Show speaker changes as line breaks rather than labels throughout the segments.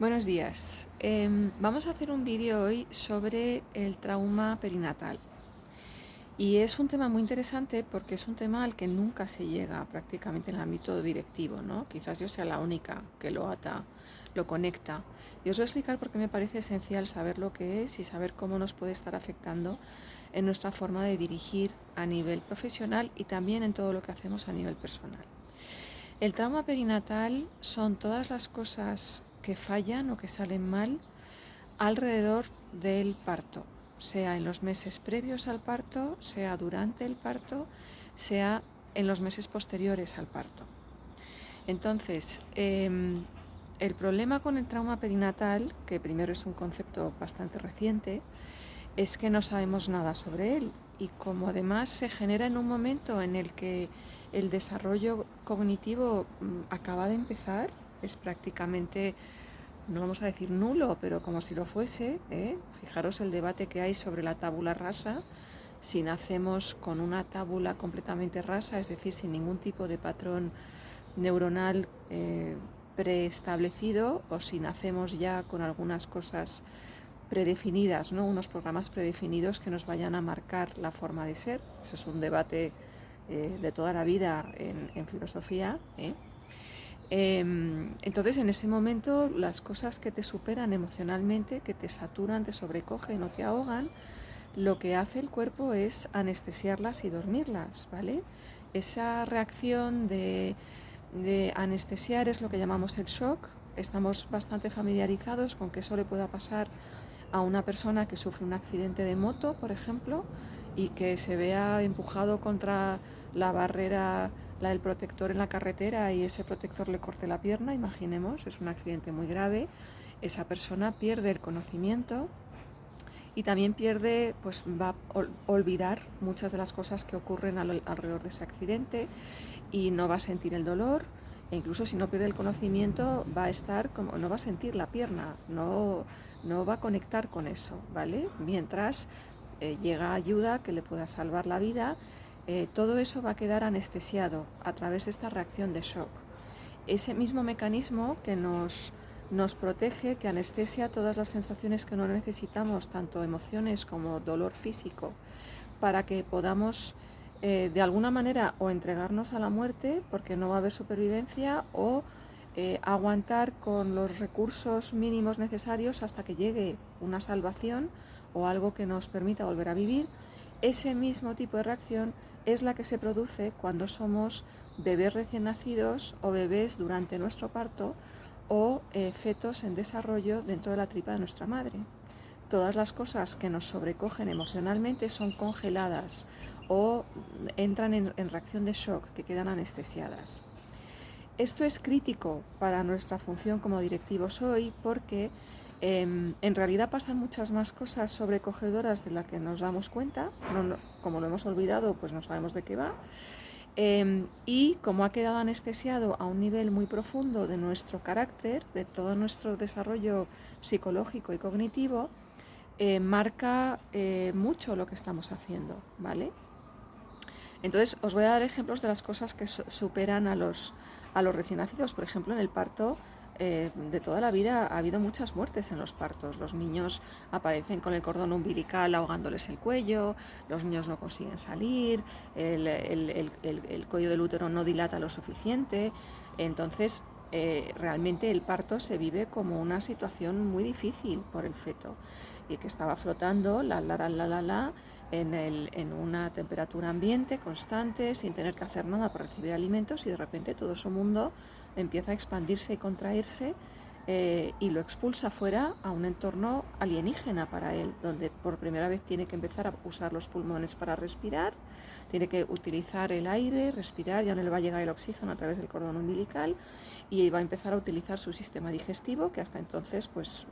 Buenos días. Vamos a hacer un vídeo hoy sobre el trauma perinatal. Y es un tema muy interesante porque es un tema al que nunca se llega prácticamente en el ámbito directivo, ¿no? Quizás yo sea la única que lo ata, lo conecta. Y os voy a explicar por qué me parece esencial saber lo que es y saber cómo nos puede estar afectando en nuestra forma de dirigir a nivel profesional y también en todo lo que hacemos a nivel personal. El trauma perinatal son todas las cosas que fallan o que salen mal alrededor del parto, sea en los meses previos al parto, sea durante el parto, sea en los meses posteriores al parto. Entonces, el problema con el trauma perinatal, que primero es un concepto bastante reciente, es que no sabemos nada sobre él y como además se genera en un momento en el que el desarrollo cognitivo acaba de empezar, es prácticamente, no vamos a decir nulo, pero como si lo fuese, ¿eh? Fijaros el debate que hay sobre la tabula rasa, si nacemos con una tábula completamente rasa, es decir, sin ningún tipo de patrón neuronal preestablecido, o si nacemos ya con algunas cosas predefinidas, ¿no? Unos programas predefinidos que nos vayan a marcar la forma de ser. Eso es un debate de toda la vida en filosofía. Entonces, en ese momento, las cosas que te superan emocionalmente, que te saturan, te sobrecogen o te ahogan, lo que hace el cuerpo es anestesiarlas y dormirlas, ¿vale? Esa reacción de anestesiar es lo que llamamos el shock. Estamos bastante familiarizados con que eso le pueda pasar a una persona que sufre un accidente de moto, por ejemplo, y que se vea empujado contra la barrera, la del protector en la carretera y ese protector le corte la pierna, imaginemos, es un accidente muy grave, esa persona pierde el conocimiento y también pierde, pues va a olvidar muchas de las cosas que ocurren alrededor de ese accidente y no va a sentir el dolor. E incluso si no pierde el conocimiento, va a estar como, no va a sentir la pierna, no va a conectar con eso, ¿vale? Mientras llega ayuda que le pueda salvar la vida, todo eso va a quedar anestesiado a través de esta reacción de shock. Ese mismo mecanismo que nos protege, que anestesia todas las sensaciones que no necesitamos, tanto emociones como dolor físico, para que podamos de alguna manera o entregarnos a la muerte porque no va a haber supervivencia o aguantar con los recursos mínimos necesarios hasta que llegue una salvación o algo que nos permita volver a vivir. Ese mismo tipo de reacción es la que se produce cuando somos bebés recién nacidos o bebés durante nuestro parto o fetos en desarrollo dentro de la tripa de nuestra madre. Todas las cosas que nos sobrecogen emocionalmente son congeladas o entran en reacción de shock, que quedan anestesiadas. Esto es crítico para nuestra función como directivos hoy porque en realidad pasan muchas más cosas sobrecogedoras de las que nos damos cuenta. Como lo hemos olvidado, pues no sabemos de qué va. Y como ha quedado anestesiado a un nivel muy profundo de nuestro carácter, de todo nuestro desarrollo psicológico y cognitivo, marca mucho lo que estamos haciendo, ¿vale? Entonces os voy a dar ejemplos de las cosas que superan a los recién nacidos. Por ejemplo, en el parto de toda la vida ha habido muchas muertes en los partos. Los niños aparecen con el cordón umbilical ahogándoles el cuello, los niños no consiguen salir, el cuello del útero no dilata lo suficiente. Entonces, realmente el parto se vive como una situación muy difícil por el feto y que estaba flotando en una temperatura ambiente constante, sin tener que hacer nada para recibir alimentos, y de repente todo su mundo empieza a expandirse y contraerse y lo expulsa fuera a un entorno alienígena para él, donde por primera vez tiene que empezar a usar los pulmones para respirar, tiene que utilizar el aire, respirar, ya no le va a llegar el oxígeno a través del cordón umbilical y va a empezar a utilizar su sistema digestivo, que hasta entonces pues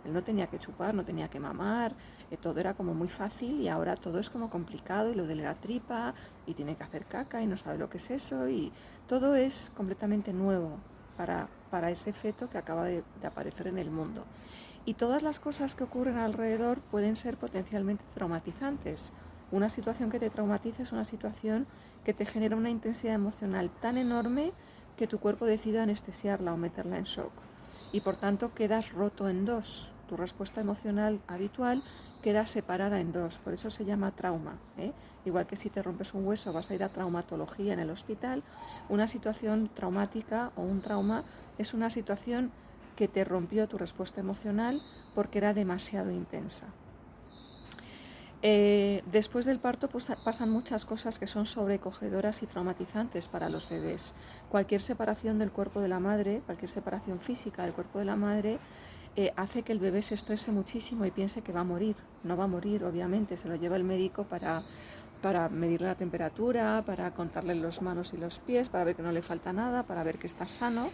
él no tenía que chupar, no tenía que mamar, todo era como muy fácil y ahora todo es como complicado y lo de la tripa y tiene que hacer caca y no sabe lo que es eso y todo es completamente nuevo para ese feto que acaba de aparecer en el mundo. Y todas las cosas que ocurren alrededor pueden ser potencialmente traumatizantes. Una situación que te traumatiza es una situación que te genera una intensidad emocional tan enorme que tu cuerpo decida anestesiarla o meterla en shock. y por tanto quedas roto en dos. Tu respuesta emocional habitual queda separada en dos, por eso se llama trauma, ¿eh? Igual que si te rompes un hueso vas a ir a traumatología en el hospital, una situación traumática o un trauma es una situación que te rompió tu respuesta emocional porque era demasiado intensa. Después del parto pues, pasan muchas cosas que son sobrecogedoras y traumatizantes para los bebés. Cualquier separación del cuerpo de la madre, cualquier separación física del cuerpo de la madre, hace que el bebé se estrese muchísimo y piense que va a morir. No va a morir, obviamente, se lo lleva el médico para medirle la temperatura, para contarle los manos y los pies, para ver que no le falta nada, para ver que está sano,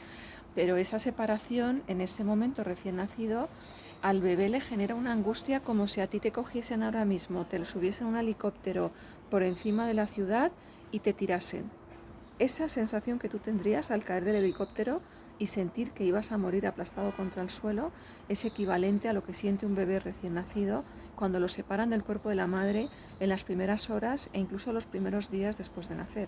pero esa separación en ese momento recién nacido al bebé le genera una angustia como si a ti te cogiesen ahora mismo, te lo subiesen en un helicóptero por encima de la ciudad y te tirasen. Esa sensación que tú tendrías al caer del helicóptero y sentir que ibas a morir aplastado contra el suelo es equivalente a lo que siente un bebé recién nacido cuando lo separan del cuerpo de la madre en las primeras horas e incluso los primeros días después de nacer.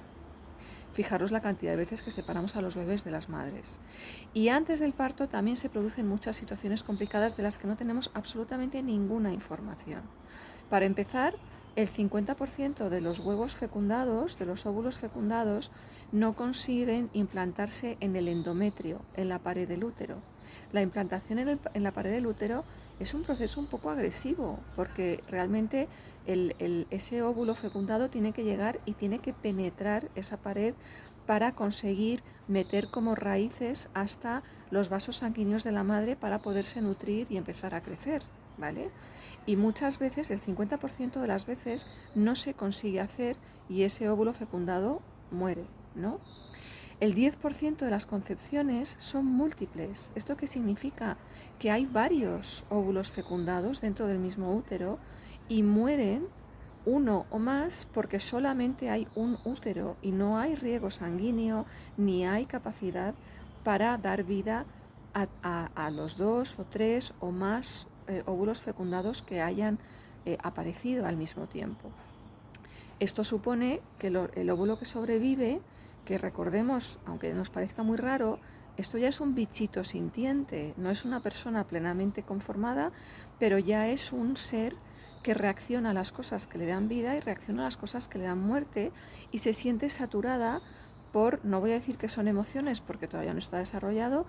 Fijaros la cantidad de veces que separamos a los bebés de las madres. Y antes del parto también se producen muchas situaciones complicadas de las que no tenemos absolutamente ninguna información. Para empezar, el 50% de los huevos fecundados, de los óvulos fecundados, no consiguen implantarse en el endometrio, en la pared del útero. La implantación en la pared del útero es un proceso un poco agresivo, porque realmente ese óvulo fecundado tiene que llegar y tiene que penetrar esa pared para conseguir meter como raíces hasta los vasos sanguíneos de la madre para poderse nutrir y empezar a crecer, ¿vale? Y muchas veces, el 50% de las veces, no se consigue hacer y ese óvulo fecundado muere, ¿no? El 10% de las concepciones son múltiples. ¿Esto qué significa? Que hay varios óvulos fecundados dentro del mismo útero y mueren uno o más porque solamente hay un útero y no hay riego sanguíneo ni hay capacidad para dar vida a los 2 o 3 o más óvulos fecundados que hayan aparecido al mismo tiempo. Esto supone que el óvulo que sobrevive, que recordemos, aunque nos parezca muy raro, esto ya es un bichito sintiente, no es una persona plenamente conformada, pero ya es un ser que reacciona a las cosas que le dan vida y reacciona a las cosas que le dan muerte y se siente saturada por, no voy a decir que son emociones porque todavía no está desarrollado,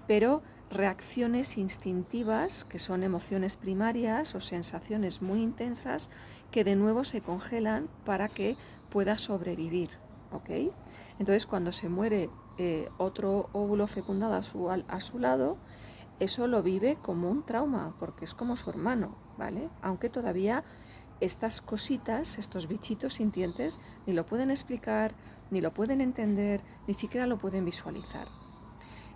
pero reacciones instintivas, que son emociones primarias o sensaciones muy intensas que de nuevo se congelan para que pueda sobrevivir, ¿ok? Entonces, cuando se muere otro óvulo fecundado a su lado, eso lo vive como un trauma, porque es como su hermano, ¿vale? Aunque todavía estas cositas, estos bichitos sintientes, ni lo pueden explicar, ni lo pueden entender, ni siquiera lo pueden visualizar.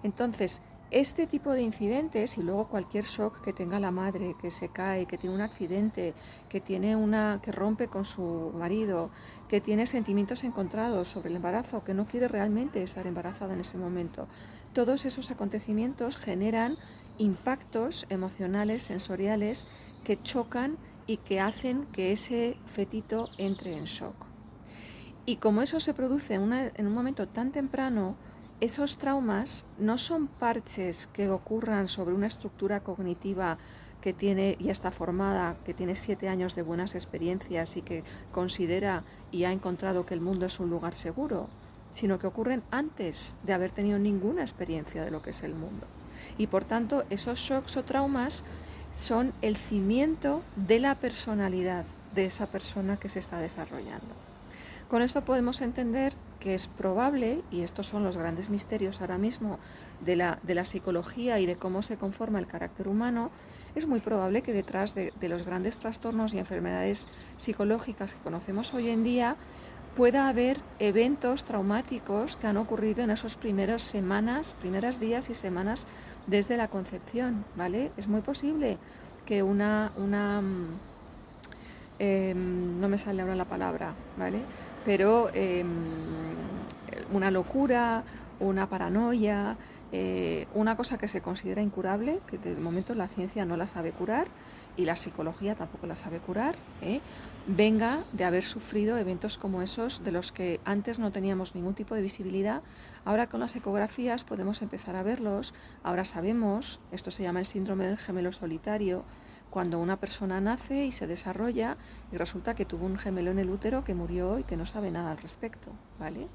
Entonces, este tipo de incidentes y luego cualquier shock que tenga la madre, que se cae, que tiene un accidente, que rompe con su marido, que tiene sentimientos encontrados sobre el embarazo, que no quiere realmente estar embarazada en ese momento, todos esos acontecimientos generan impactos emocionales, sensoriales, que chocan y que hacen que ese fetito entre en shock. Y como eso se produce en un momento tan temprano, esos traumas no son parches que ocurran sobre una estructura cognitiva que tiene ya está formada, que tiene 7 años de buenas experiencias y que considera y ha encontrado que el mundo es un lugar seguro, sino que ocurren antes de haber tenido ninguna experiencia de lo que es el mundo. Y por tanto, esos shocks o traumas son el cimiento de la personalidad de esa persona que se está desarrollando. Con esto podemos entender que es probable, y estos son los grandes misterios ahora mismo de la psicología y de cómo se conforma el carácter humano, es muy probable que detrás de los grandes trastornos y enfermedades psicológicas que conocemos hoy en día pueda haber eventos traumáticos que han ocurrido en esos primeros días y semanas desde la concepción, ¿vale? Es muy posible que no me sale ahora la palabra, ¿vale? Pero una locura, una paranoia, una cosa que se considera incurable, que de momento la ciencia no la sabe curar y la psicología tampoco la sabe curar, venga de haber sufrido eventos como esos de los que antes no teníamos ningún tipo de visibilidad. Ahora con las ecografías podemos empezar a verlos, ahora sabemos, esto se llama el síndrome del gemelo solitario, cuando una persona nace y se desarrolla y resulta que tuvo un gemelo en el útero que murió y que no sabe nada al respecto, ¿vale?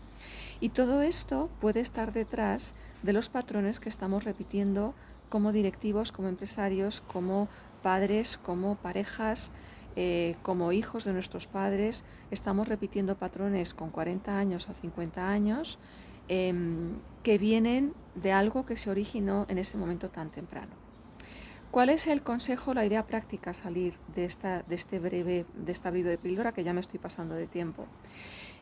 Y todo esto puede estar detrás de los patrones que estamos repitiendo como directivos, como empresarios, como padres, como parejas, como hijos de nuestros padres. Estamos repitiendo patrones con 40 años o 50 años que vienen de algo que se originó en ese momento tan temprano. ¿Cuál es el consejo, la idea práctica a salir de esta breve píldora, que ya me estoy pasando de tiempo?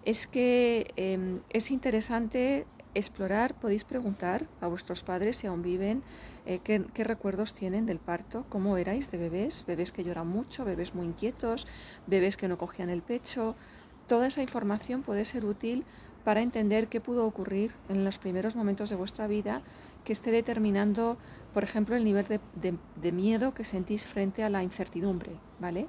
Es que es interesante explorar, podéis preguntar a vuestros padres si aún viven, qué recuerdos tienen del parto, cómo erais de bebés, bebés que lloran mucho, bebés muy inquietos, bebés que no cogían el pecho. Toda esa información puede ser útil para entender qué pudo ocurrir en los primeros momentos de vuestra vida que esté determinando, por ejemplo, el nivel de miedo que sentís frente a la incertidumbre, ¿vale?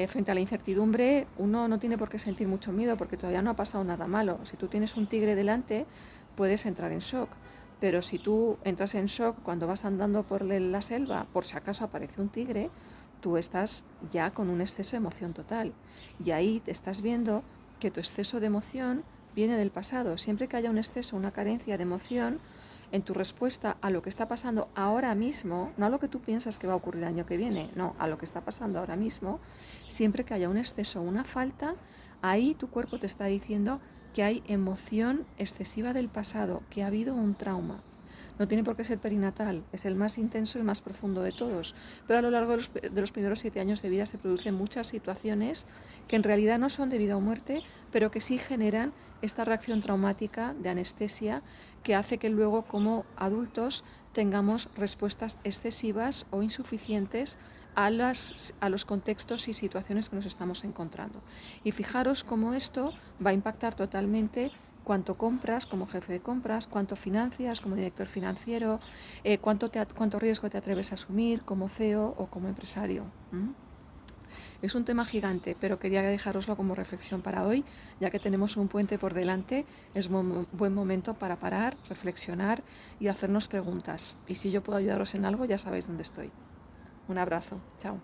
Frente a la incertidumbre, uno no tiene por qué sentir mucho miedo porque todavía no ha pasado nada malo. Si tú tienes un tigre delante, puedes entrar en shock. Pero si tú entras en shock cuando vas andando por la selva, por si acaso aparece un tigre, tú estás ya con un exceso de emoción total. Y ahí te estás viendo que tu exceso de emoción viene del pasado. Siempre que haya un exceso, una carencia de emoción, en tu respuesta a lo que está pasando ahora mismo, no a lo que tú piensas que va a ocurrir el año que viene, no, a lo que está pasando ahora mismo, siempre que haya un exceso o una falta, ahí tu cuerpo te está diciendo que hay emoción excesiva del pasado, que ha habido un trauma. No tiene por qué ser perinatal, es el más intenso y más profundo de todos, pero a lo largo de los primeros 7 años de vida se producen muchas situaciones que en realidad no son de vida o muerte, pero que sí generan esta reacción traumática de anestesia que hace que luego como adultos tengamos respuestas excesivas o insuficientes a los contextos y situaciones que nos estamos encontrando. Y fijaros cómo esto va a impactar totalmente cuánto compras como jefe de compras, cuánto financias como director financiero, cuánto riesgo te atreves a asumir como CEO o como empresario. Es un tema gigante, pero quería dejaroslo como reflexión para hoy, ya que tenemos un puente por delante. Es buen momento para parar, reflexionar y hacernos preguntas. Y si yo puedo ayudaros en algo, ya sabéis dónde estoy. Un abrazo. Chao.